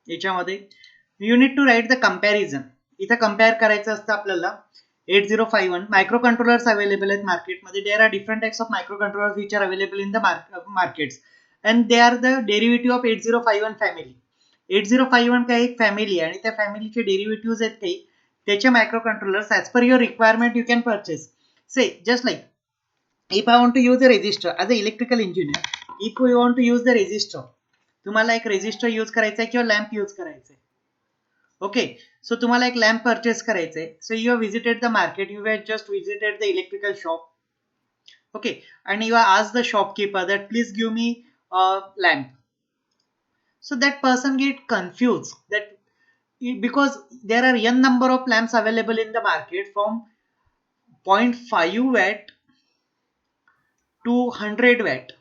याच्यामध्ये you need to write the comparison. इथं compare करायचं असतं आपल्याला. 8051 मायक्रो कंट्रोलर्स अवेलेबल आहेत मार्केटमध्ये. There are different types of micro controllers which are available in the markets and they are the derivative of 8051 family. 8051 काही एक family आहे आणि त्या फॅमिलीचे डेरिव्हेटिव्ह आहेत काही त्याचे micro controllers as per your requirement you can purchase. Say just like if I want to use a resistor as an electrical engineer, if we want to use the resistor, तुम्हाला एक resistor use करायचा आहे किंवा lamp use करायचा आहे. Okay, so तुम्हाला एक lamp purchase करायचा आहे. So you have visited the market, you have just visited the electrical shop. Okay, and you ask the shopkeeper that please give me a lamp. So that person get confused that because there are n number of lamps available in the market from 0.5 watt to 100 watt.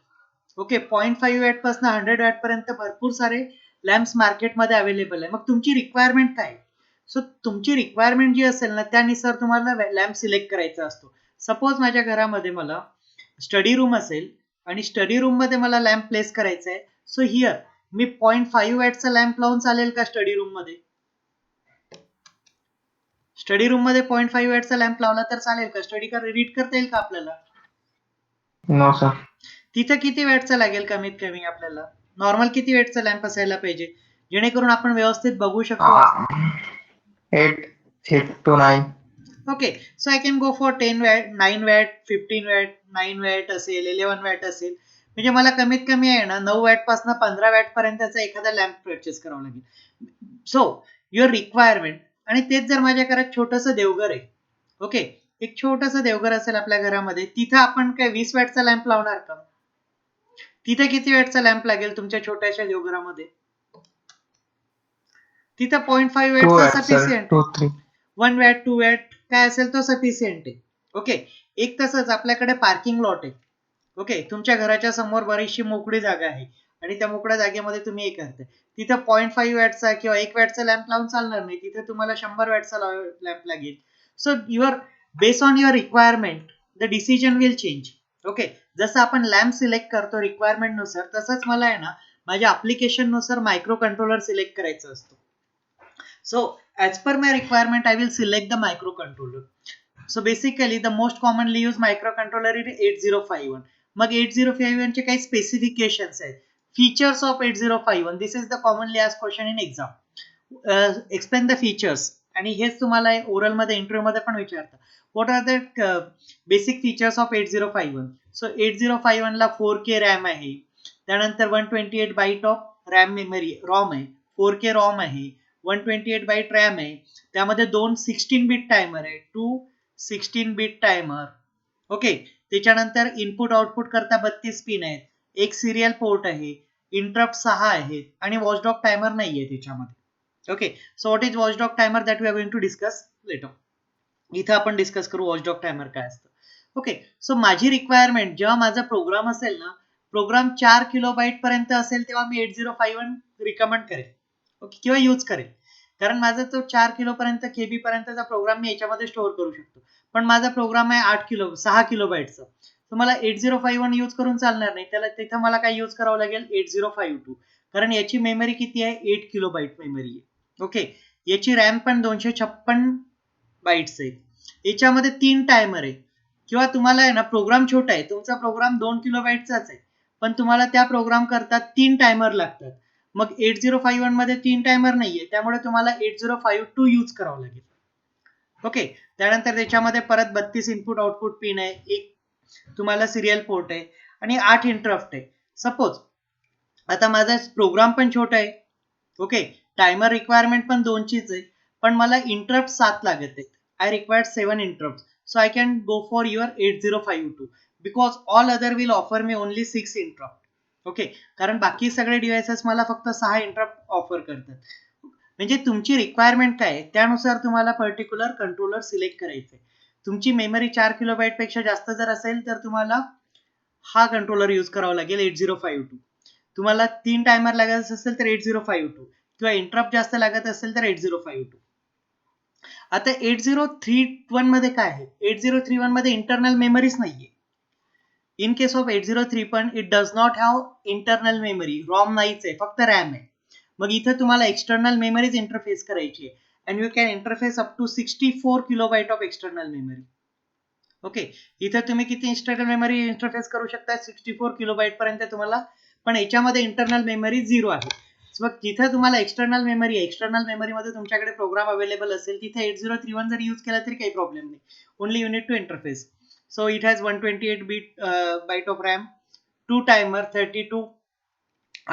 Okay, 0.5 watt पासून 100 watt पर्यंत भरपूर सारे lamps मार्केटमध्ये available आहे. मग तुमची requirement काय? So तुमची रिक्वायरमेंट जी असेल ना त्यानुसार तुम्हाला लॅम्प सिलेक्ट करायचा असतो. सपोज माझ्या घरामध्ये मला स्टडी रूम असेल आणि स्टडी रूम मध्ये मला लॅम्प प्लेस करायचा आहे. सो हिअर मी 0.5 वॅटचा लॅम्प लावून चालेल का स्टडी रूम मध्ये? स्टडी रूम मध्ये 0.5 वॅटचा लॅम्प लावला तर चालेल का? स्टडी रीड करता येईल का आपल्याला? No sir. तिथं किती वॅटचा लागेल कमीत कमी आपल्याला? नॉर्मल किती वॅटचा लॅम्प असायला पाहिजे जेणेकरून आपण व्यवस्थित बघू शकतो? 8 to 9. Okay, so I can go for 10 watt, 9 watt, 15 watt, 9 watt असेल, 11 वॅट असेल. म्हणजे मला कमीत कमी आहे ना 9 वॅट पासून 15 वॅट पर्यंतचा एखादा लॅम्प परचेस करावा लागेल. So your requirement. आणि तेच जर माझ्या घरात छोटंसं देवघर आहे, ओके, एक छोटंसं देवघर असेल आपल्या घरामध्ये, तिथं आपण काय 20 वॅटचा लॅम्प लावणार का? तिथे किती वॅटचा लॅम्प लागेल तुमच्या छोट्याशा देवघरामध्ये? तिथं 0.5 वॅटचा सफिशियंट. 2, 3. 1 वॅट, 2 वॅट काय असेल तो सफिशियंट आहे. ओके, एक तसंच आपल्याकडे पार्किंग लॉट आहे. ओके, तुमच्या घराच्या समोर बरीचशी मोकळी जागा आहे आणि त्या मोकळ्या जागेमध्ये तुम्ही हे करताय. तिथं 0.5 वॅटचा किंवा 1 वॅटचा लॅम्प लावून चालणार नाही. तिथे तुम्हाला 100 वॅटचा लॅम्प लागेल. So based on your requirement the decision will change. Okay, जसं आपण लॅम्प सिलेक्ट करतो रिक्वायरमेंट नुसार, तसंच मला आहे ना माझ्या ऍप्लिकेशन नुसार मायक्रो कंट्रोलर सिलेक्ट करायचं असतो. So as per my requirement, I will select the microcontroller. So basically the most commonly used microcontroller is 8051. मग 8051 चे काही specifications आहेत. Features of 8051. This is the commonly asked question in exam. Explain the features. आणि हेच तुम्हाला oral मध्ये interview मध्ये पण विचारतात. What are the basic features of 8051? So 8051 ला 4K RAM आहे. त्यानंतर 128 byte of RAM memory ROM आहे. 4K रॉम आहे. 128 बाईट रॅम आहे. त्यामध्ये 2 16 बिट टायमर आहे. 2 16 बिट टायमर. ओके, त्याच्यानंतर इनपुट आउटपुट करता 32 पिन आहेत. एक सिरियल पोर्ट आहे. इंटरप्ट 6 आहेत आणि वॉचडॉग टायमर नाहीये त्याच्यामध्ये. Okay, so what is watchdog timer that we are going to discuss later. इथं आपण डिस्कस करू वॉचडॉग टायमर काय असतं. ओके, सो माझी रिक्वायरमेंट जेव्हा माझा प्रोग्राम असेल ना, प्रोग्राम 4 किलोबाईट पर्यंत असेल तेव्हा मी 8051 रिकमेंड करेल. ओके, किंवा यूज करेल. कारण माझा तो 4 किलो पर्यंत केबी पर्यंतचा प्रोग्राम मी याच्यामध्ये स्टोअर करू शकतो. पण माझा प्रोग्राम आहे 6 किलोबाईटचा. तर मला 8051 यूज करून चालणार नाही. त्याला तिथं मला काय यूज करावं लागेल? 8052. कारण याची मेमरी किती आहे? 8 किलोबाईट मेमरी आहे. ओके, याची रॅम पण 256 बाईट्स आहे. याच्यामध्ये 3 टायमर आहे. किंवा तुम्हाला आहे ना प्रोग्राम छोटा आहे, तुमचा प्रोग्राम 2 किलोबाईटचाच आहे, पण तुम्हाला त्या प्रोग्राम करता 3 टायमर लागतात. मग 8051 मध्ये 3 टायमर नाहीये, त्यामुळे तुम्हाला 8052 यूज करावं लागेल. ओके, त्यानंतर त्याच्यामध्ये परत 32 इनपुट आउटपुट पिन आहे. एक तुम्हाला सिरियल पोर्ट आहे आणि 8 इंटरप्ट आहे. सपोज आता माझा प्रोग्राम पण छोटा आहे. ओके, टायमर रिक्वायरमेंट पण 2चीच आहे, पण मला इंटरप्ट 7 लागत आहेत. I require 7 interrupts. So I can go for your 8052 because all other will offer me only 6 interrupt. Okay, कारण बाकी सगळे डिव्हाइसेस मला फक्त 6 इंटरप्ट ऑफर करतात. म्हणजे तुमची रिक्वायरमेंट काय आहे त्यानुसार तुम्हाला पर्टिक्युलर कंट्रोलर सिलेक्ट करायचं आहे. तुमची मेमरी 4 किलोबाईट पेक्षा जास्त जर असेल तर तुम्हाला हा कंट्रोलर यूज करावा लागेल 8052. तुम्हाला 3 टायमर लागत असेल तर 8052 किंवा इंटरप्ट जास्त लागत असेल तर 8052. आता 8031 मध्ये काय आहे? 8031 मध्ये इंटरनल मेमरीज नाहीये. In case of 8031 it does not have internal memory. ROM नाहीच आहे, फक्त रॅम आहे. मग इथं तुम्हाला एक्सटर्नल मेमरीज इंटरफेस करायची आहे and you can interface up to 64 kilobyte of external memory. Okay, इथं तुम्ही किती एक्सटर्नल मेमरी इंटरफेस करू शकता? 64 किलोबाईट पर्यंत तुम्हाला, पण याच्यामध्ये इंटरनल मेमरी 0 आहे. मग जिथे तुम्हाला एक्सटर्नल मेमरी आहे, एक्सटर्नल मेमरीमध्ये तुमच्याकडे प्रोग्राम अवेलेबल असेल तिथे 8031 जर यूज केला तरी काही प्रॉब्लेम नाही. Only you need to interface. So it has 128 byte of RAM, 2 timer, 32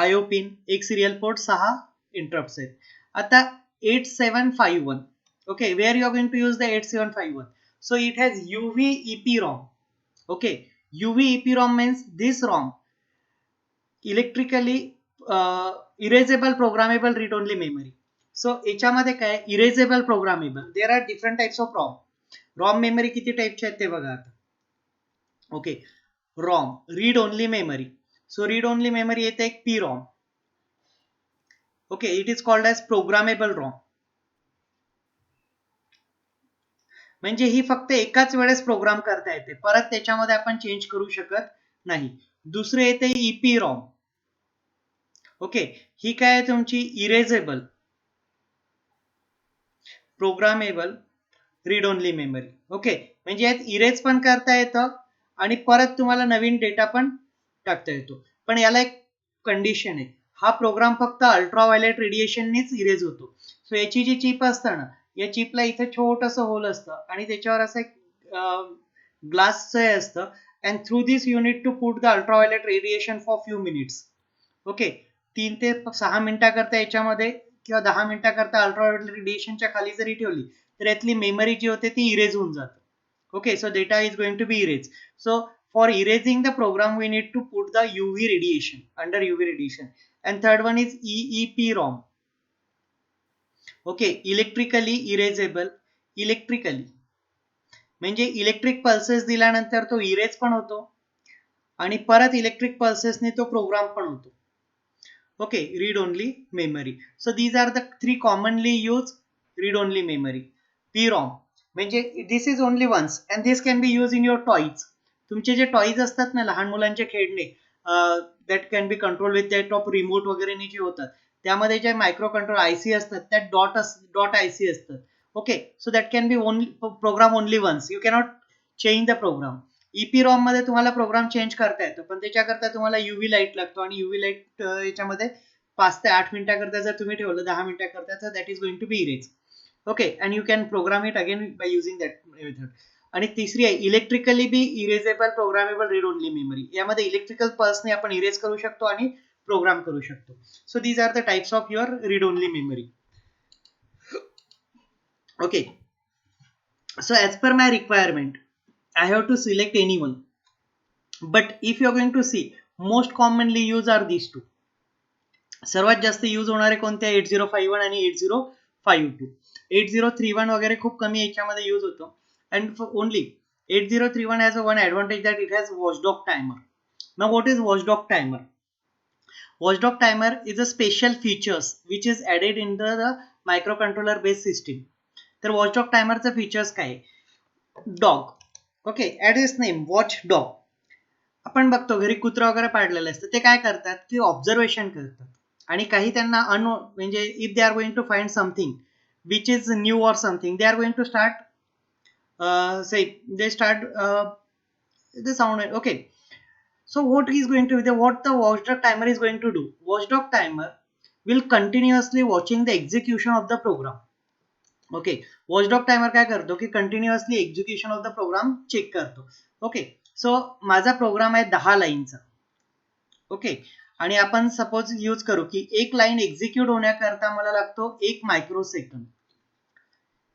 IO pin, एक सिरियल पोर्ट, 6 इंटरप्ट्स आहेत. आता 8751, okay, where you are going to use the 8751? So it has UV EPROM. Okay, UV EPROM means this ROM, electrically erasable programmable read-only memory. So याच्यामध्ये काय, erasable programmable. There are different types of ROM. ROM memory किती टाइपचे आहेत ते बघा आता. Okay, ROM read only memory. So read only memory येते एक PROM. Okay, it is called as programmable ROM. म्हणजे ही फक्त एकाच वेळेस प्रोग्राम करता येते, परत त्याच्यामध्ये आपण चेंज करू शकत नाही. दुसरे येते EPROM. ओके, ही काय तुमची erasable programmable read only memory. Okay, म्हणजे यात इरेज पण करता येतं आणि परत तुम्हाला नवीन डेटा पण टाकता येतो. पण याला एक कंडिशन आहे, हा प्रोग्राम फक्त अल्ट्राव्हायलेट रेडिएशननीच इरेज होतो. सो याची जी चिप असतं ना, या चिपला इथे छोटंसं होल असतं आणि त्याच्यावर असं एक ग्लासचं असतं and through this you need to put the ultraviolet radiation for few minutes. Okay, 3 ते 6 मिनिटाकरता याच्यामध्ये किंवा 10 मिनिटाकरता अल्ट्राव्हायलेट रेडिएशनच्या खाली जरी ठेवली तर यातली मेमरी जी होते ती इरेज होऊन जाते. Okay, so data is going to be erase. So for erasing the program we need to put the UV radiation, under UV radiation. And third one is EEPROM. Okay, electrically erasable. Electrically म्हणजे electric pulses दिल्यानंतर तो erase पण होतो आणि परत electric पल्सेसने तो program पण होतो. Okay, read only memory. So these are the 3 commonly use read only memory. PROM म्हणजे this is only once and this can be use in your toys. तुमचे जे टॉईज असतात ना लहान मुलांचे खेळणे, that can be control with that of remote वगैरे जे होतात, त्यामध्ये जे मायक्रो कंट्रोल IC असतात त्यात डॉट IC असतात. Okay, so that can be only program only once. You cannot change the program. EPROM मध्ये तुम्हाला प्रोग्राम चेंज करता येतो, पण त्याच्याकरता तुम्हाला UV लाईट लागतो आणि UV लाईट याच्यामध्ये 5 ते 8 मिनिटाकरता जर तुम्ही ठेवलं, 10 मिनिटाकरता, तर that is going to be erase. Okay, and you can program it again by using that method. आणि तिसरी आहे electrically be erasable programmable read only memory. यामध्ये इलेक्ट्रिकल पल्सने आपण इरेज करू शकतो आणि प्रोग्राम करू शकतो. So these are the types of your read only memory. Okay, so as per my requirement I have to select anyone, but if you are going to see, most commonly used are these two. सर्वात जास्त use होणारे कोणते? 8051 आणि 8052. 8031 वगैरे खूप कमी याच्यामध्ये use होतो. And only 8031 has a one advantage that it has watchdog timer. Now what is watchdog timer? Watchdog timer is a special features which is added in the microcontroller based system. तर watchdog timer चे features काय? Dog. Okay, at its name watch dog. आपण बघतो घरी कुत्रा वगैरे पाळलेलं असतं, ते काय करतात की ऑब्झर्वेशन करतात आणि काही त्यांना म्हणजे if they are going to find something which is new or something, they are going to start they start the sound. Okay, so what is going to be what the watchdog timer is going to do? Watchdog timer will continuously watching the execution of the program. Okay, watchdog timer काय करतो की continuously execution of the program check करतो. Okay, so माझा program आहे 10 लाईनचा. Okay, आणि आपण suppose use करू की एक लाईन एक्झिक्यूट होण्याकरता मला लागतो 1 मायक्रो सेकंद.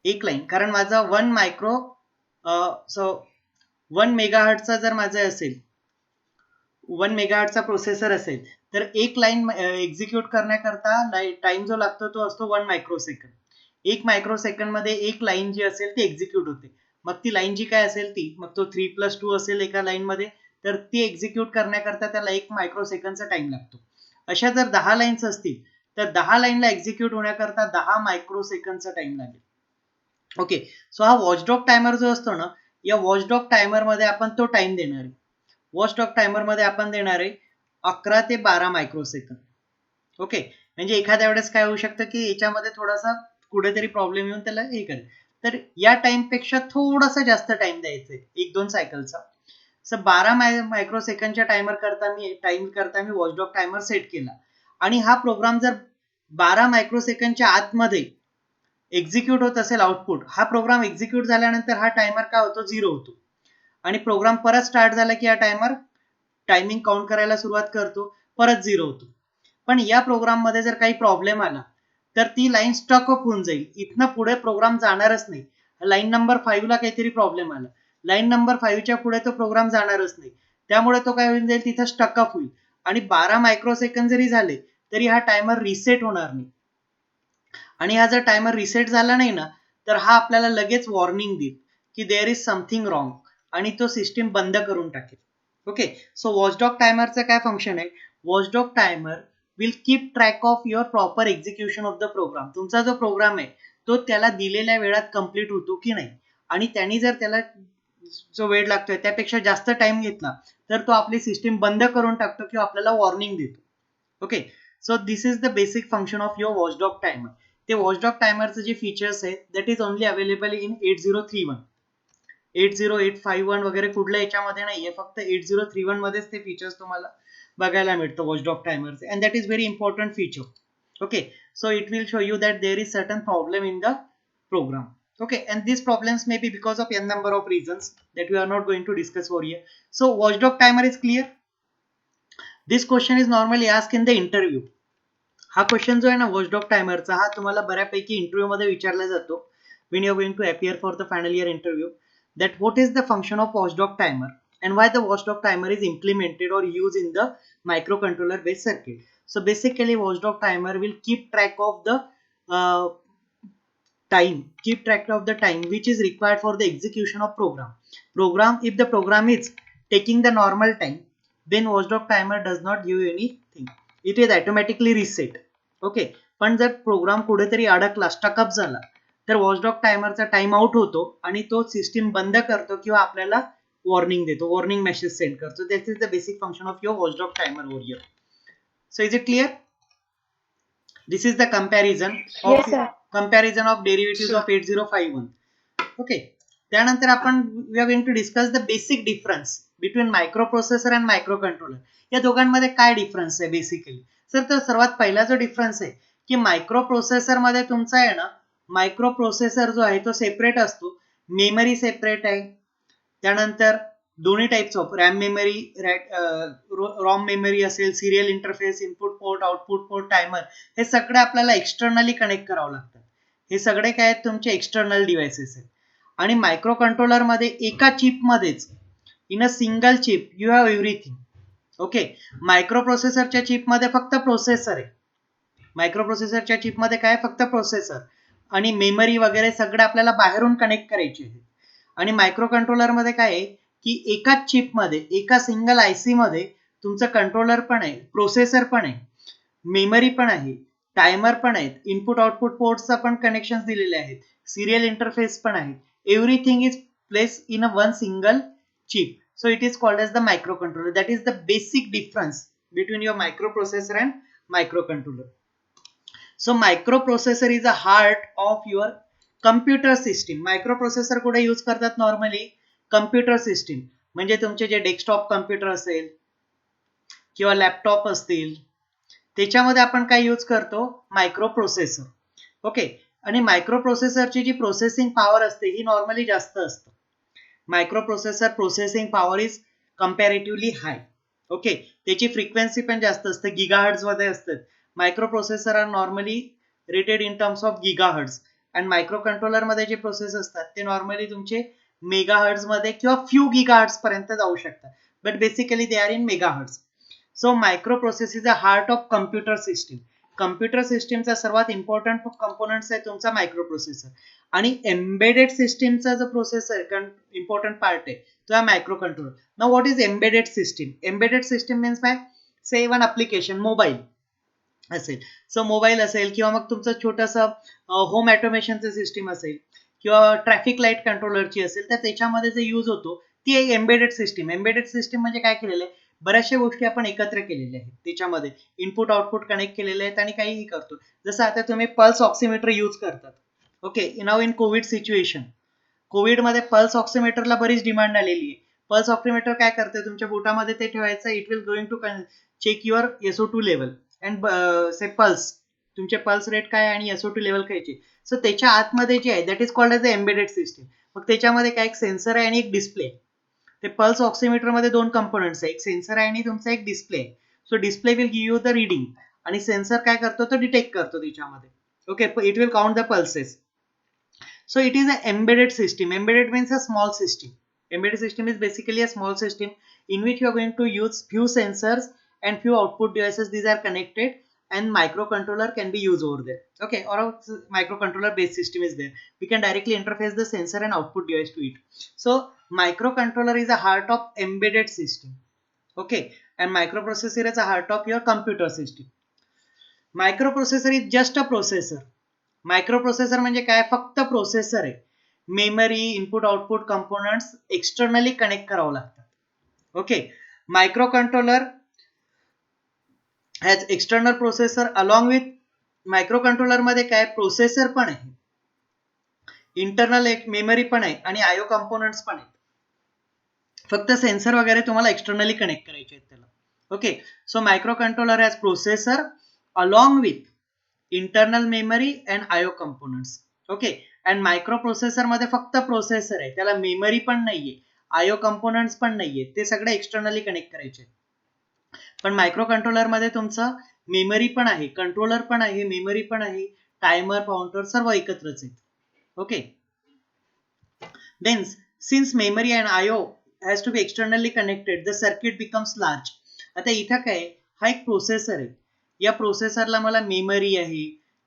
एक लाईन, कारण माझा 1 मायक्रो सो 1 मेगाहर्टचा जर माझा असेल, 1 मेगाहर्टचा प्रोसेसर असेल तर एक लाईन एक्झिक्यूट करण्याकरता टाइम जो लागतो तो असतो 1 मायक्रो सेकंद. 1 मायक्रो सेकंड मध्ये एक लाईन जी असेल ती एक्झिक्यूट होते. मग ती लाईन जी काय असेल ती, मग तो 3+2 असेल एका लाईन मध्ये, तर ती एक्झिक्यूट करण्याकरता त्याला 1 मायक्रो सेकंडचा टाइम लागतो. अशा जर 10 लाईन्स असतील तर 10 लाईनला एक्झिक्यूट होण्याकरता 10 मायक्रो सेकंडचा टाइम लागेल. ओके, सो हा वॉचडॉग टायमर जो असतो ना, या वॉचडॉग टायमर मध्ये आपण तो टाइम देणार आहे. वॉचडॉग टायमर मध्ये आपण देणार आहे 11 ते 12 मायक्रो सेकंद. ओके, म्हणजे एखाद्या वेळेस काय होऊ शकतं की याच्यामध्ये थोडासा कुठेतरी प्रॉब्लेम येऊन त्याला हे करेल. तर या टाइम पेक्षा थोडासा जास्त टाइम द्यायचा आहे 1-2 सायकलचा. सो 12 मायक्रो सेकंडच्या टाइम करता मी वॉचडॉग टायमर सेट केला आणि हा प्रोग्राम जर 12 मायक्रो सेकंडच्या आतमध्ये एक्झिक्यूट होत असेल आउटपुट, हा प्रोग्राम एक्झिक्यूट झाल्यानंतर हा टायमर काय होतो 0 होतो आणि प्रोग्राम परत स्टार्ट झाला की हा टायमर टायमिंग काउंट करायला सुरुवात करतो, परत 0 होतो. पण या प्रोग्राम मध्ये जर काही प्रॉब्लेम आला तर ती लाईन स्टक अप होऊन जाईल, इथनं पुढे प्रोग्राम जाणारच नाही. लाईन नंबर 5 ला काहीतरी प्रॉब्लेम आला, लाईन नंबर 5 च्या पुढे तो प्रोग्राम जाणारच नाही, त्यामुळे तो काय होऊन जाईल तिथं स्टक अप होईल आणि 12 मायक्रो सेकंड जरी झाले तरी हा टायमर रिसेट होणार नाही. आणि हा जर टायमर रिसेट झाला नाही ना तर हा आपल्याला लगेच वॉर्निंग देईल की देअर इज समथिंग रॉंग आणि तो सिस्टीम बंद करून टाकेल. ओके, सो वॉचडॉग टायमरचं काय फंक्शन आहे? Watchdog timer will keep track of your proper execution of the program. तुमचा जो प्रोग्राम आहे तो त्याला दिलेल्या वेळात कंप्लीट होतो की नाही, आणि त्यांनी जर त्याला जो वेळ लागतोय त्यापेक्षा जास्त टाइम घेतला तर तो आपली सिस्टीम बंद करून टाकतो किंवा आपल्याला वॉर्निंग देतो. Okay, so this is the basic function of your watchdog timer. ते वॉचडॉग टायमरचे जे फीचर्स आहेत that is only available in 8031. 80851 वगैरे कुठल्या याच्यामध्ये नाहीये, फक्त 8031 मध्येच ते फीचर्स तुम्हाला बघायला मिळतं वॉचडॉग टायमरचे, and that is very important feature. Okay, so it will show you that there is certain problem in the program. Okay, and these problems may be because of n number of reasons that we are not going to discuss over here. So watchdog timer is clear. This question is normally asked in the interview. हा question जो आहे ना watchdog टायमरचा, हा तुम्हाला बऱ्यापैकी interview मध्ये विचारला जातो when you are going to appear for the final year interview, that what is the function of watchdog timer and why the watchdog timer is implemented or used in the microcontroller based circuit. So basically watchdog timer will keep track of the uh, keep track of the time which is required for the execution of program. If the program is taking the normal time, then watchdog timer does not give you anything, it is automatically reset. Okay, पण जर programme कुठेतरी अडकला, stuck up झाला, तर watchdog टायमरचा time out होतो आणि तो system बंद करतो किंवा आपल्याला वॉर्निंग देतो, वॉर्निंग मेसेज सेंड करतो. This is the basic function of your watchdog timer over here. So is it clear? This is the comparison Yes, of sir. Derivative of 8051. Okay, त्यानंतर आपण we are going to discuss the basic difference between microprocessor and micro controller. या दोघांमध्ये काय difference आहे basically? Sir, तर सर्वात पहिला जो डिफरन्स आहे की मायक्रो प्रोसेसर मध्ये तुमचा आहे ना, मायक्रो प्रोसेसर जो आहे तो सेपरेट असतो, मेमरी सेपरेट आहे, त्यानंतर दोन्ही types of RAM memory, ROM memory असेल, serial interface, input port, output port, timer, हे सगळे आपल्याला एक्सटर्नली कनेक्ट करावं लागतं. हे सगळे काय आहेत? तुमचे एक्सटर्नल डिव्हाइसेस आहेत. आणि मायक्रो कंट्रोलर मध्ये एका चिप मध्येच, in a single chip you have everything. Okay, micro प्रोसेसरच्या chip मध्ये फक्त प्रोसेसर आहे, मायक्रो प्रोसेसरच्या चिप मध्ये काय? फक्त प्रोसेसर आणि मेमरी वगैरे सगळं आपल्याला बाहेरून कनेक्ट करायचे आहे. आणि मायक्रो कंट्रोलर मध्ये काय आहे की एकाच चिप मध्ये, एका सिंगल आयसी मध्ये तुमचं कंट्रोलर पण आहे, प्रोसेसर पण आहे, मेमरी पण आहे, टायमर पण आहेत, इनपुट आउटपुट पोर्ट्सचा पण कनेक्शन दिलेले आहेत, सिरियल इंटरफेस पण आहे. Everything is place in a one single chip. So it is called as the microcontroller. That is the basic difference between your microprocessor and microcontroller. So microprocessor is the heart of your computer system. Microprocessor कुठे use करतात normally? Computer system, म्हणजे तुमचे जे desktop computer असेल किंवा laptop असतील त्याच्यामध्ये आपण काय यूज करतो? मायक्रोप्रोसेसर. ओके, आणि मायक्रोप्रोसेसरची जी प्रोसेसिंग पॉवर असते ही नॉर्मली जास्त असते. Microprocessor processing power is comparatively high. Okay, त्याची फ्रिक्वेन्सी पण जास्त असते, गिगाहर्ट्ज मध्ये असतात. Microprocessor are normally rated in terms of gigahertz, and micro controller मध्ये जे प्रोसेस असतात ते नॉर्मली तुमचे मेगाहर्ट्ज मध्ये किंवा फ्यू गिगाहर्ट्ज पर्यंत जाऊ शकतात, but basically they are in megahertz. So microprocessor is a heart of computer system. Computer सिस्टीमचा सर्वात इम्पॉर्टंट कंपोनंट्स आहे तुमचा मायक्रोप्रोसेसर, आणि एम्बेडेड सिस्टीमचा जो प्रोसेसर इम्पॉर्टंट पार्ट आहे तो आहे micro controller. Now what is embedded system? Embedded system means by say one application, mobile असेल, सो मोबाईल असेल किंवा मग तुमचं छोटंसं होम ऑटोमेशनचं सिस्टीम असेल किंवा ट्रॅफिक लाईट कंट्रोलरची असेल, तर त्याच्यामध्ये जे यूज होतो ती एक एम्बेडेड सिस्टीम. एम्बेडेड सिस्टीम म्हणजे काय केलेलं आहे? बऱ्याचशा गोष्टी आपण एकत्र केलेल्या आहेत त्याच्यामध्ये, इनपुट आउटपुट कनेक्ट केलेले आहेत आणि काहीही करतो. जसं आता तुम्ही पल्स ऑक्सिमीटर यूज करतात. Okay, now in Covid situation, कोविडमध्ये पल्स ऑक्सिमीटरला बरीच डिमांड आलेली आहे. पल्स ऑक्सिमीटर काय करते, तुमच्या बोटामध्ये ते ठेवायचं, it will going to check your SO2 level and say pulse, तुमचे पल्स रेट काय आणि SO2 लेवल कायचे. सो त्याच्या आतमध्ये जे आहे that is called as a embedded system. मग त्याच्यामध्ये काय, एक सेन्सर आहे आणि एक डिस्प्ले. ते पल्स ऑक्सिमीटर मध्ये दोन कंपोनंट्स आहे, एक सेन्सर आहे आणि तुमचा एक डिस्प्ले आहे. So display will give you the reading आणि सेन्सर काय करतो, तो डिटेक्ट करतो त्याच्यामध्ये. Okay, it will count the pulses. So it is an embedded system. Embedded means a small system. Embedded system is basically a small system in which you are going to use few sensors and few output devices. These are connected and microcontroller can be used over there. Okay, or a microcontroller based system is there. We can directly interface the sensor and output device to it. So microcontroller is a heart of embedded system. Okay, and microprocessor is a heart of your computer system. Microprocessor is just a processor. Microprocessor म्हणजे काय, फक्त processor आहे. Memory, input output components externally connect करावं लागतात. Okay, micro controller has external processor along with. Micro controller मध्ये काय, processor पण आहे, इंटरनल एक मेमरी पण आहे आणि आयओ कंपोनंट्स पण आहेत. फक्त सेन्सर वगैरे तुम्हाला एक्सटर्नली कनेक्ट करायचे आहेत त्याला. Okay, so micro controller has processor along with internal memory and IO components. Okay, and microprocessor मध्ये फक्त प्रोसेसर आहे, त्याला मेमरी पण नाहीये, आयओ कंपोनंट्स पण नाहीये, ते सगळे एक्सटर्नली कनेक्ट करायचे. पण मायक्रो कंट्रोलर मध्ये तुमचं मेमरी पण आहे, कंट्रोलर पण आहे, मेमरी पण आहे, टायमर, काउंटर सर्व एकत्रच आहेत. Okay, then since memory and IO has to be externally connected, the circuit becomes large. आता इथं काय, हा एक प्रोसेसर आहे, या प्रोसेसरला मला मेमरी आहे,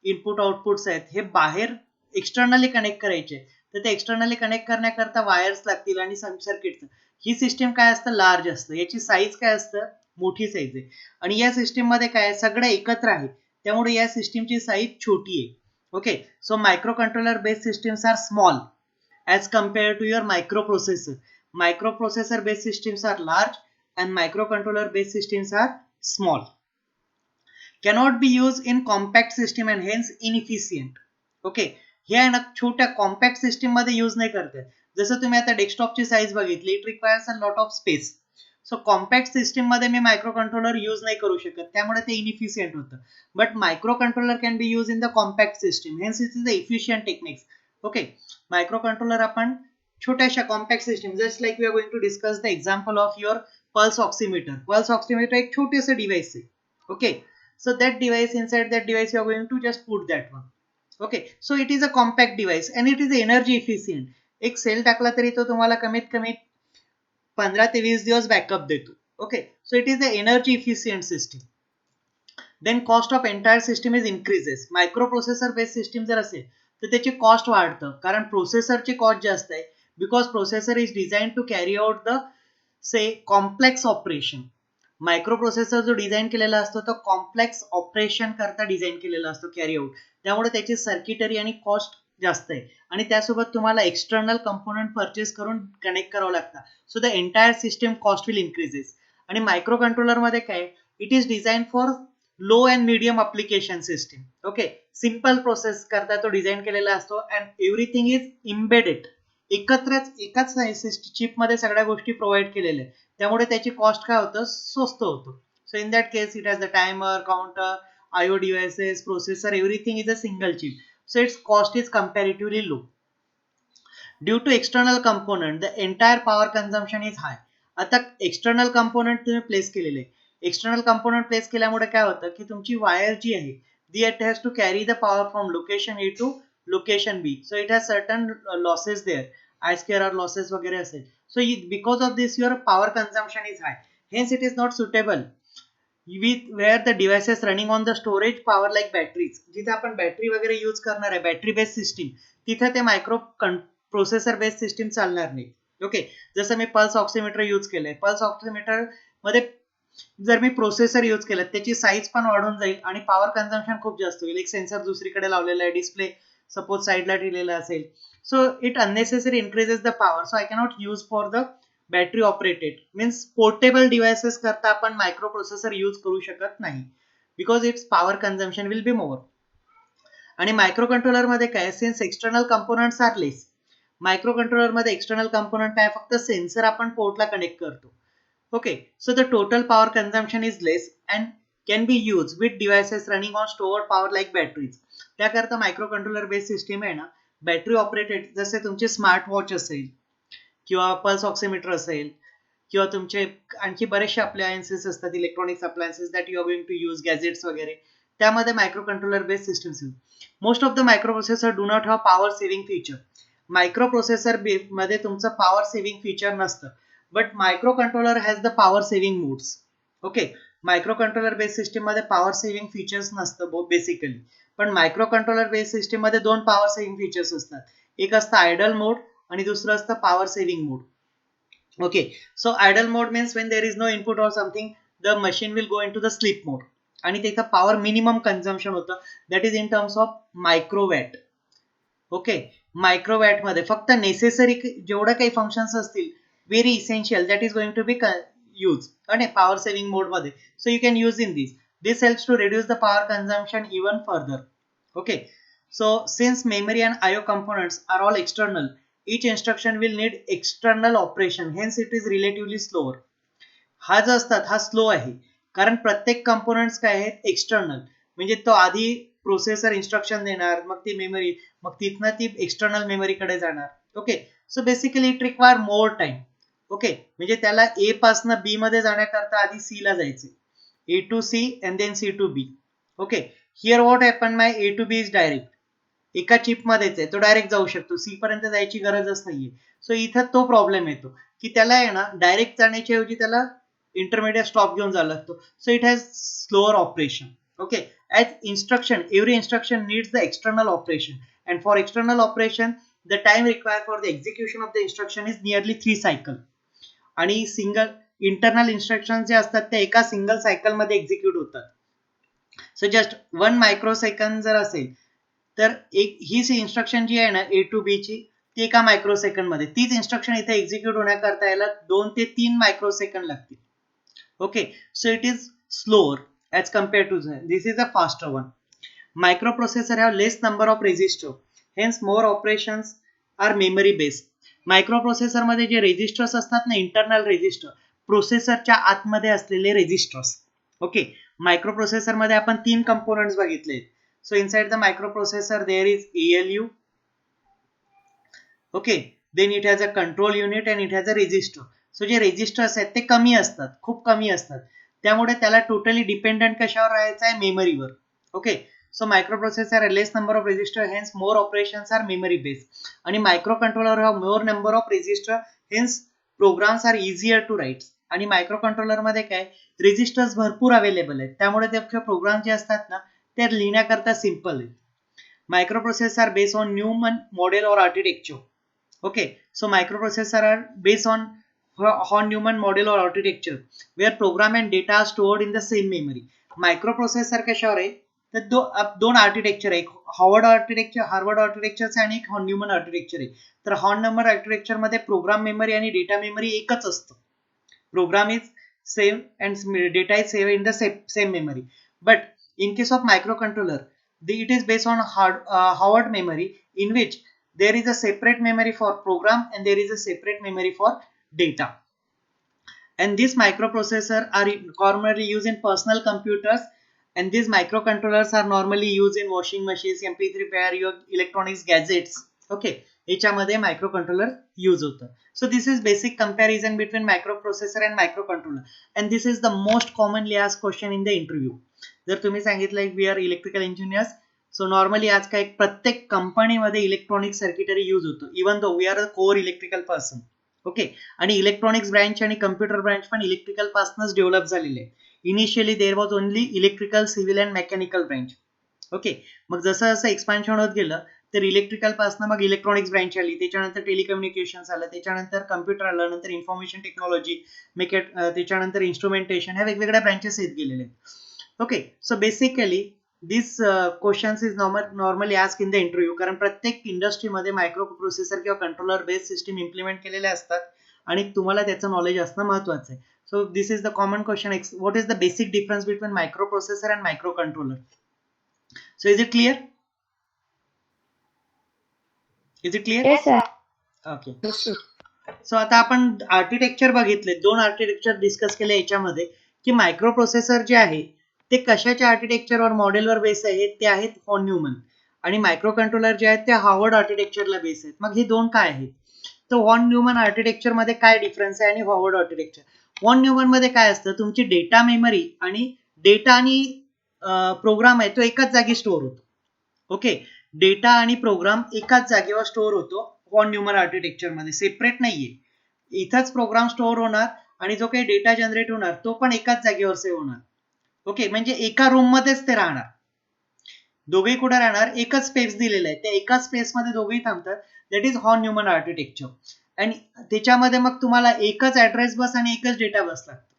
इनपुट आउटपुट्स आहेत, हे बाहेर एक्सटर्नली कनेक्ट करायचे, तर ते एक्सटर्नली कनेक्ट करण्याकरता वायर्स लागतील आणि सर्किट. ही सिस्टीम काय असतं, लार्ज असतं, याची साईज काय असतं, मोठी साईज आहे. आणि या सिस्टीम मध्ये काय, सगळं एकत्र आहे, त्यामुळे या सिस्टीमची साईज छोटी आहे. Okay, so micro controller based systems are small as compared to your microprocessor. Microprocessor based systems are large and microcontroller based systems are small. Cannot be used in compact system and hence inefficient. Okay, हे आहे ना छोट्या compact system मध्ये use नाही करते. जसं तुम्ही आता डेस्कटॉपची साईज बघितली, it requires a lot of space. So compact system मध्ये मी मायक्रो कंट्रोलर यूज नाही करू शकत, त्यामुळे ते इनइफिशियंट होतं. But micro controller can be use in the compact system, hence it is the efficient techniques. Okay, micro controller आपण छोट्याशा compact system, just like we are going to discuss the example of your pulse oximeter. Pulse oximeter एक छोटेसे device आहे. Okay, so that device, inside that device you are going to just put that one. Okay, so it is a compact device and it is energy efficient. एक sale टाकला तरी तो तुम्हाला कमीत कमी 15 ते 20 दिवस बॅकअप देतो. Okay, so it is a energy efficient system. Then cost of entire system is increases. Micro processor based system जर असेल तर त्याची कॉस्ट वाढतं, कारण प्रोसेसरची कॉस्ट जास्त आहे, because processor is design to carry out the say complex operation. Microprocessor जो design केलेला असतो तो कॉम्प्लेक्स ऑपरेशन करता डिझाईन केलेला असतो, कॅरी आउट, त्यामुळे त्याची सर्किटरी आणि कॉस्ट जास्त आहे आणि त्यासोबत तुम्हाला एक्सटर्नल कंपोनंट परचेस करून कनेक्ट करावं लागतं. So the entire system cost will increases. आणि मायक्रो कंट्रोलर मध्ये काय, it is design for low and medium application system. Okay, simple process करता तो डिझाईन केलेला असतो अँड एव्हरीथिंग इज इम्बेडेड. एकत्रच एकाच चिप मध्ये सगळ्या गोष्टी प्रोव्हाइड केलेल्या आहेत, त्यामुळे त्याची कॉस्ट काय होतं, स्वस्त होतं. So in that case it has the timer, counter, IO devices, processor, everything is a single chip. So it's cost is comparatively low. Due to external component the entire power consumption is high. आता external component तुम्ही place केलेले आहे, external component place केल्यामुळे काय होतं की तुमची wire जी आहे the it has to carry the power from location A to location B. So it has certain losses there, I square R losses वगैरे असेल. So because of this your power consumption is high, hence it is not suitable with where the devices running on the storage power like batteries. जिथे आपण battery वगैरे use करणार आहे, battery based system, तिथे ते micro processor based system चालणार नाही. Okay, जसं मी पल्स ऑक्सिमीटर यूज केलंय, पल्स ऑक्सिमीटर मध्ये जर मी प्रोसेसर यूज केलं त्याची साईज पण वाढून जाईल आणि पॉवर कन्झम्पशन खूप जास्त होईल. एक सेन्सर दुसरीकडे लावलेला आहे, डिस्प्ले सपोज साईडला ठेवलेला असेल, so it unnecessarily increases the power, so I cannot use for the battery operated means portable devices करता आपण मायक्रो प्रोसेसर यूज करू शकत नाही because it's power consumption will be more. आणि मायक्रो कंट्रोलर मध्ये काय सिन्स एक्सटर्नल कंपोनंट्स आर लेस, micro controller मध्ये external component काय फक्त सेन्सर आपण पोर्टला कनेक्ट करतो. Okay, so the total power consumption is less and can be use with devices running on stored power like batteries. त्याकरता micro controller based system आहे ना battery operated, जसे तुमचे स्मार्ट वॉच असेल किंवा पल्स ऑक्सिमीटर असेल किंवा तुमचे आणखी बरेचसे अप्लायन्सेस असतात electronics appliances that you are going to use gadgets वगैरे, त्यामध्ये micro controller based systems use. Most of the micro processor do not have power saving feature. Micro processor मध्ये तुमचं पॉवर सेव्हिंग फीचर नसतं, but micro controller has the power saving modes. Okay, micro controller based system मध्ये power saving features नसतं basically, पण micro controller based system मध्ये दोन power saving features असतात. एक असतं आयडल मोड आणि दुसरं असतं power saving mode. Okay, so idle mode means when there is no input or something, the machine will go into the sleep mode. आणि त्याचा पॉवर मिनिमम कन्झम्पशन होतं, that is in terms of microwatt. Okay, microwatt मध्ये फक्त necessary जेवढं काही functions असतील very essential that is going to be use आणि power saving mode मध्ये. So you can use in this helps to reduce the power consumption even further. Okay, so since memory and IO components are all external, each instruction will need external operation, hence it is relatively slower. हा जो असतात हा slow आहे कारण प्रत्येक components काय आहेत external, म्हणजे तो आधी प्रोसेसर इन्स्ट्रक्शन देणार, मग ती मेमरी, मग तिथनं ती एक्सटर्नल मेमरीकडे जाणार. Okay, so basically it require more time. Okay, म्हणजे त्याला ए पासनं बी मध्ये जाण्याकरता आधी सी ला जायचे, A to C and then C to B. Okay, here what happen, my A to B is direct एका चिप मध्येच आहे, तो डायरेक्ट जाऊ शकतो, सी पर्यंत जायची गरजच नाहीये. सो इथं तो प्रॉब्लेम येतो की त्याला आहे ना डायरेक्ट जाण्याच्या ऐवजी त्याला इंटरमिडिएट स्टॉप घेऊन जावं लागतो. So it has slower operation. Okay, as instruction every instruction needs the external operation and for external operation the time required for the execution of the instruction is nearly 3 cycle. आणि single internal instruction जे असतात ते एका single cycle मध्ये execute होतात. So just 1 micro second जर असेल तर एक हीच इन्स्ट्रक्शन जी आहे ना ए टू बी ची ती एका मायक्रो सेकंड मध्ये, तीच इन्स्ट्रक्शन इथे एक्झिक्यूट होण्याकरता याला 2 ते 3 मायक्रो सेकंड लागतील. Okay, so it is slower as compare to this is a faster one. Micro processor have less number of register, hence more operations are memory based. Micro processor मध्ये जे resistors असतात ना internal resistor, प्रोसेसरच्या आतमध्ये असलेले resistors. Okay, micro processor मध्ये आपण 3 components बघितले. So inside the microprocessor there is ALU, okay, then it has a control unit and it has a register. So जे रेजिस्टर्स आहेत ते कमी असतात, खूप कमी असतात, त्यामुळे त्याला टोटली डिपेंडंट कशावर राहायचं आहे, मेमरीवर. Okay, so microprocessor less number of register, hence more operations are memory based. आणि microcontroller have more number of register, hence programs are easier to write. आणि मायक्रो कंट्रोलर मध्ये काय रेजिस्टर्स भरपूर available आहेत, त्यामुळे ते प्रोग्राम जे असतात ना ते लिहिण्याकरता सिंपल आहे. Microprocessor based on Neumann model or architecture. Okay, so microprocessor are based on Neumann model or architecture where program and data are stored in the same memory. Microprocessor कशावर आहे तर दोन आर्किटेक्चर आहे, हार्वर्ड आर्किटेक्चर आणि एक Neumann architecture आहे. तर Neumann architecture मध्ये प्रोग्राम मेमरी आणि डेटा मेमरी एकच असतं. Program is same and data is save in the same memory. But in case of microcontroller, it is based on Howard memory, in which there is a separate memory for program and there is a separate memory for data. And these microprocessors are commonly used in personal computers, and these microcontrollers are normally used in washing machines, MP3 player, your electronics gadgets. Okay, याच्यामध्ये microcontroller use होतं. So this is basic comparison between microprocessor and microcontroller, and this is the most commonly asked question in the interview. जर तुम्ही सांगितलं we are electrical engineers, so normally आज काय प्रत्येक कंपनीमध्ये electronic circuitry use होतो, even though we are a core electrical person. Okay, आणि electronics branch आणि कम्प्युटर ब्रँच पण इलेक्ट्रिकल पासूनच डेव्हलप झालेले आहे. Initially there was only electrical, civil and mechanical branch. Okay, मग जसं जसं एक्सपान्शन होत गेलं तर इलेक्ट्रिकल पासून मग इलेक्ट्रॉनिक्स ब्रँच आली, त्याच्यानंतर टेलिकम्युनिकेशन आलं, त्याच्यानंतर कम्प्युटर आलं, नंतर इन्फॉर्मेशन टेक्नॉलॉजी, त्याच्यानंतर इन्स्ट्रुमेंटेशन, ह्या वेगवेगळ्या ब्रँचेस येत गेलेले आहेत. Okay, so basically this questions is normally asked in the interview, कारण प्रत्येक इंडस्ट्रीमध्ये मायक्रो प्रोसेसर किंवा कंट्रोलर बेस्ड सिस्टीम इम्प्लिमेंट केलेले असतात. आणि तुम्हाला त्याचं नॉलेज असणं महत्वाचं आहे. So this is the common question, what is the basic difference between microprocessor and micro controller. So is it clear? Is it clear? Yes, sir. Okay. Yes, sir. So आता आपण architecture बघितले, 2 architecture discuss केले याच्यामध्ये, की micro processor जे आहे ते कशाच्या आर्किटेक्चरवर मॉडेलवर बेस आहे, ते आहेत व्हॉन न्यूमन, आणि मायक्रो कंट्रोलर जे आहेत ते हार्वर्ड आर्किटेक्चरला बेस आहेत. मग हे दोन काय आहेत? तर व्हॉन न्यूमन आर्किटेक्चर मध्ये काय डिफरन्स आहे आणि हार्वर्ड आर्किटेक्चर. व्हॉन न्यूमन मध्ये काय असतं, तुमची डेटा मेमरी आणि डेटा आणि प्रोग्राम आहे तो एकाच जागी स्टोअर होतो. ओके, डेटा आणि प्रोग्राम एकाच जागेवर स्टोअर होतो व्हॉन न्यूमन आर्किटेक्चर मध्ये, सेपरेट नाहीये. इथंच प्रोग्राम स्टोअर होणार आणि जो काही डेटा जनरेट होणार तो पण एकाच जागेवर सेव्ह होणार. ओके, म्हणजे एका रूम मध्येच ते राहणार. दोघेही कुठे राहणार, एकच स्पेस दिलेला आहे, त्या एकाच स्पेस मध्ये दोघेही थांबतात. That is von Neumann architecture. आणि त्याच्यामध्ये मग तुम्हाला एकच ऍड्रेस बस आणि एकच डेटा बस लागतो.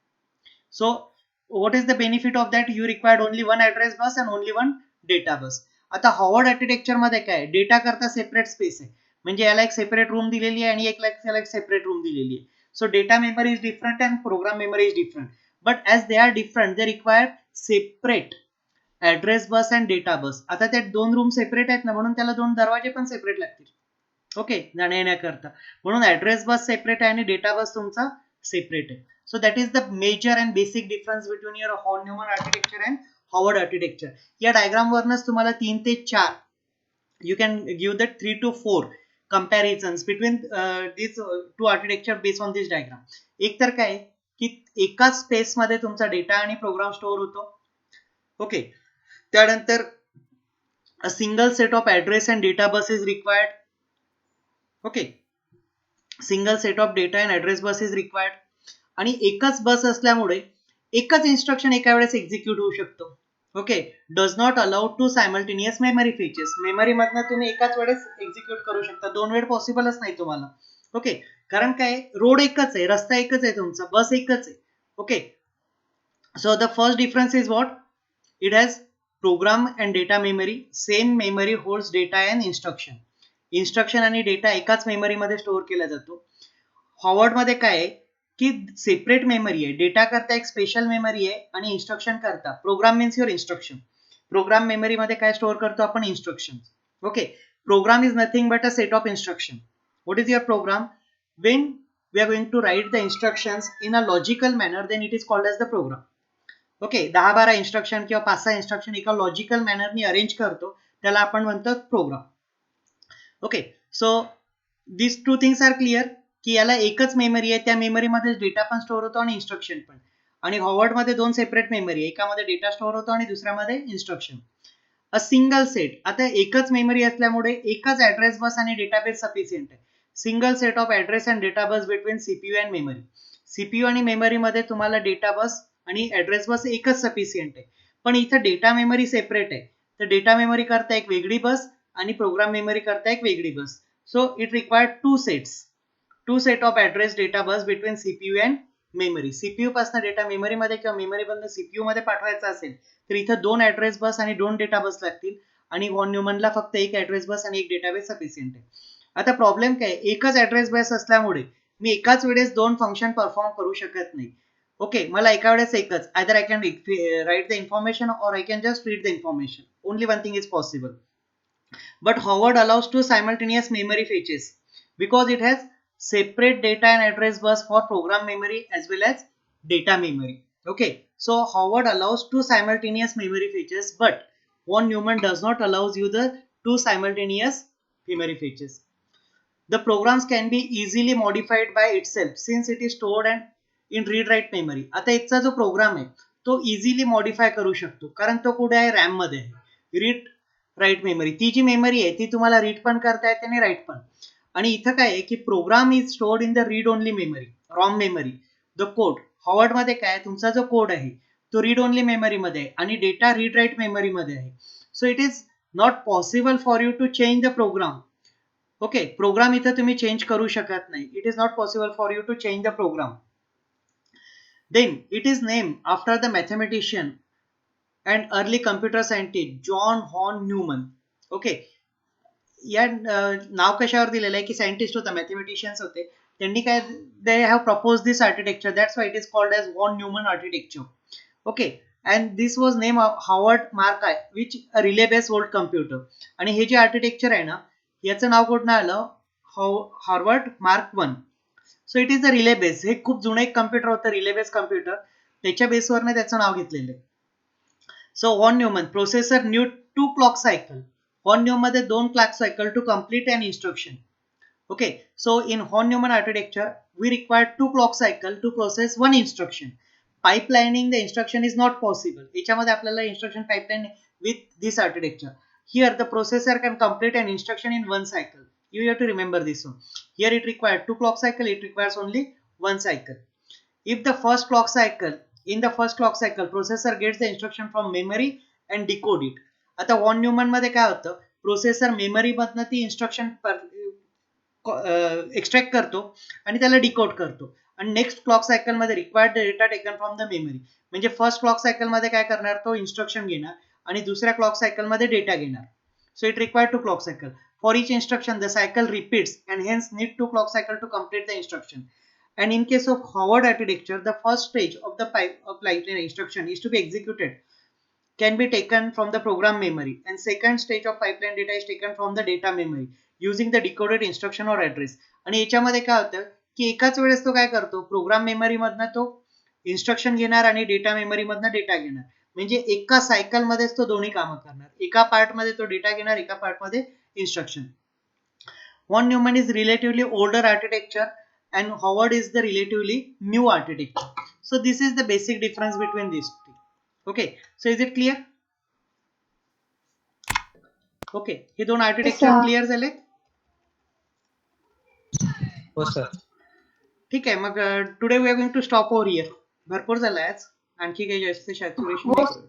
So what is the benefit of that, you required only one address bus and only one data bus. आता हार्वर्ड आर्किटेक्चर मध्ये काय, डेटा करता सेपरेट स्पेस आहे, म्हणजे याला एक सेपरेट रूम दिलेली आहे आणि याला एक सेपरेट रूम दिलेली आहे. So data memory is different and program memory is different, but as they are different they require separate address bus and data bus. आता त्या 2 रूम सेपरेट आहेत ना, म्हणून त्याला 2 दरवाजे पण सेपरेट लागतील. ओके, जाण्या येण्याकरता, म्हणून ऍड्रेस बस सेपरेट आहे आणि डेटा बस तुमचा सेपरेट आहे. So that is the major and basic difference between your von Neumann architecture and Harvard architecture. या डायग्राम वरनच तुम्हाला 3 ते 4 you can give that 3 to 4 comparisons between these two architecture based on this diagram. एक तर काय की एकाच space मध्ये तुमचा डेटा आणि प्रोग्राम स्टोअर होतो. ओके, त्यानंतर a single set of address and data bus is required. Okay, single set of data and address bus is required, आणि एकच बस असल्यामुळे एकच इन्स्ट्रक्शन एका वेळेस एक्झिक्यूट होऊ शकतो. Okay, does not allow to simultaneous memory fetches. Memory मधनं तुम्ही एकाच वेळेस एक्झिक्यूट करू शकता, 2 वेळ पॉसिबलच नाही तुम्हाला. ओके, कारण काय, रोड एकच आहे, रस्ता एकच आहे तुमचा, बस एकच आहे. Okay, so the first difference is what, it has program and data memory. Same memory holds data and instruction. Instruction आणि डेटा एकाच मेमरीमध्ये स्टोअर केला जातो. हार्वर्ड मध्ये काय आहे की सेपरेट मेमरी आहे, डेटा करता एक स्पेशल मेमरी आहे आणि इन्स्ट्रक्शन करता program means your instruction. Program memory मध्ये काय स्टोअर करतो आपण, instruction. Okay, program is nothing but a set of instruction. What is your program? When we are going to write the instructions in a logical manner then it is called as the program. Okay, 10-12 instruction किंवा 5-6 instruction एका logical मॅनरनी arrange करतो, त्याला आपण म्हणतो program. Okay, so this 2 things are clear, की याला एकच memory आहे, त्या मेमरीमध्ये डेटा पण स्टोअर होतो आणि इन्स्ट्रक्शन पण. आणि हार्वर्ड मध्ये 2 सेपरेट मेमरी आहे, एकामध्ये डेटा स्टोअर होतो आणि दुसऱ्यामध्ये इन्स्ट्रक्शन. अ सिंगल सेट, आता एकच मेमरी असल्यामुळे एकच ऍड्रेस बस आणि डेटाबेस सफिशियंट आहे. Single set of address and data bus between CPU and memory. CPU आणि मेमरी मध्ये तुम्हाला डेटा बस आणि ऍड्रेस बस एकच सफिशियंट आहे, पण इथं डेटा मेमरी सेपरेट आहे, तर डेटा मेमरी करता एक वेगळी बस आणि प्रोग्राम मेमरी करता एक वेगळी bus. So it required 2 set of address data bus between CPU and memory. CPU पासून डेटा मेमरी मध्ये किंवा मेमरी पासून सीपीयू मध्ये पाठवायचा असेल तर इथं 2 ऍड्रेस बस आणि 2 डेटा बस लागतील, आणि व्हॉन न्यूमनला फक्त एक ऍड्रेस बस आणि एक डेटाबेस सफिशियंट आहे. आता प्रॉब्लेम काय, एकच ऍड्रेस बस असल्यामुळे मी एकाच वेळेस 2 फंक्शन परफॉर्म करू शकत नाही. ओके, मला एका वेळेस एकच, either I can write the information or I can just read the information, only one thing is possible. But Harvard allows 2 simultaneous memory fetches because it has separate data and address bus for program memory as well as data memory. Okay, so Harvard allows 2 simultaneous memory fetches, but von Neumann does not allows you the 2 simultaneous memory fetches. The programs can be easily modified by itself since it is stored and in read write memory. आता इथचा जो programme आहे तो easily modify करू शकतो, कारण तो कुठे आहे, रॅम मध्ये आहे. रीड राईट मेमरी, ती जी मेमरी आहे ती तुम्हाला रीड पण करता येते आणि राईट पण. आणि इथं काय आहे की program is stored in the read only memory, ROM memory. The code Harvard मध्ये काय, तुमचा जो कोड आहे तो रीड ओनली मेमरी मध्ये आहे आणि डेटा रीड राईट मेमरी मध्ये आहे. So it is not possible for you to change the program. Okay, program इथं तुम्ही चेंज करू शकत नाही. It is not possible for you to change the program. Then it is name after the mathematician and early computer scientist John von Neumann. Okay, या नाव कशावर दिलेलं आहे की सायंटिस्ट होता, मॅथमॅटिशियन्स होते, त्यांनी काय they have proposed this architecture, that's why it is called as von Neumann architecture. Okay, and this was named Howard Mark I, which a relay based world computer. आणि हे जे आर्किटेक्चर आहे ना, याचं नाव कुठनं आलं? Harvard mark 1. So it is a relay base. हे खूप जुनं एक कम्प्युटर होतं, रिले बेस कम्प्युटर, त्याच्या बेसवरनं त्याचं नाव घेतलेलं आहे. So von Neumann processor new 2 clock cycle. Von Neumann मध्ये 2 clock cycle to complete an instruction. Okay, so in von Neumann architecture, we require 2 clock cycle to process one instruction. Pipelining the instruction is not possible. याच्यामध्ये आपल्याला instruction pipeline with this architecture. Here the processor can complete an instruction in one cycle. You have to remember this one. Here it requires 2 clock cycle, it requires only one cycle. If the first clock cycle, in the first clock cycle, processor gets the instruction from memory and decode it. आता von Neumann मध्ये काय होतं? Processor memory मधनं ती instruction extract करतो आणि त्याला decode करतो आणि नेक्स्ट क्लॉक सायकल मध्ये required data taken from the memory. म्हणजे फर्स्ट क्लॉक सायकल मध्ये काय करणार, तो इन्स्ट्रक्शन घेणार आणि दुसऱ्या क्लॉक सायकल मध्ये डेटा घेणार. So it required 2 clock cycle. For each instruction the cycle repeats and hence need 2 clock cycle to complete the instruction. And in case of Howard architecture, the first stage of the pipeline instruction is to be executed can be taken from the program memory, and second stage of pipeline data is taken from the data memory using the decoded instruction or address. आणि याच्यामध्ये काय होतं की एकाच वेळेस तो काय करतो, प्रोग्राम मेमरी मधनं तो इन्स्ट्रक्शन घेणार आणि डेटा मेमरी मधनं डेटा घेणार. म्हणजे एका सायकल मध्येच तो दोन्ही कामं करणार. एका पार्ट मध्ये तो डेटा घेणार, एका पार्ट मध्ये instruction. Von Neumann is relatively older architecture and Howard is the relatively new architecture. So this is the basic difference between these two. Okay, so is it clear? Okay, हे दोन architecture clear झाले? हो sir. ठीक आहे, मग today we are going to stop over here. भरपूर झालं आज, आणखी काही जास्त सॅच्युरेशन नाही करू.